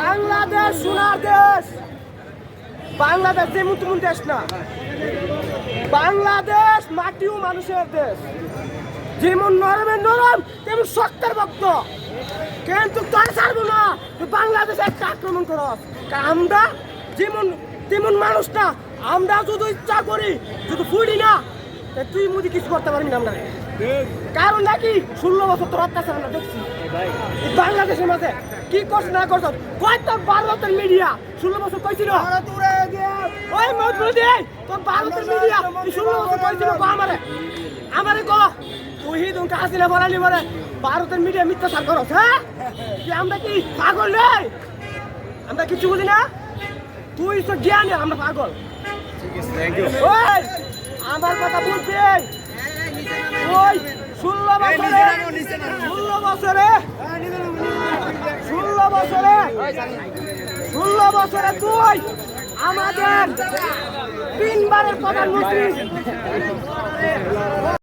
বাংলাদেশ সোনার দেশ। বাংলাদেশ যেমন তেমন দেশ না, বাংলাদেশ মাটি ও মানুষের দেশ। যেমন নরমের নরম তেমন শক্তের ভক্ত, কিন্তু তোর ছাড়বো না। বাংলাদেশে একটা আক্রমণ করো, আমরা যেমন তেমন মানুষ না। আমরা যদি ইচ্ছা করি, যদি ফুড়ি না, তুই মুদি কিছু করতে পারবি না। আমরা কারণ নাকি 16 বছর তোর অত্যাচার আমরা দেখছি বাংলাদেশের মাঝে। কি করছ না করছ, কয়টা ভারতের মিডিয়া 16 বছর কইছিল ওই মজবুদি তোর ভারতের মিডিয়া 16 বছর কইছিল আমারে কো তুই তোকে আসিলে বলালি বলে ভারতের মিডিয়া মিথ্যাচার করছ। হ্যাঁ কি আমরা কি পাগল নেই? আমরা কিছু বলি না, তুই তো জ্ঞানী, আমরা পাগল। ওই আমার কথা বলছি, ওই 16 বছরে তুই আমাদের 3 বারের প্রধানমন্ত্রী।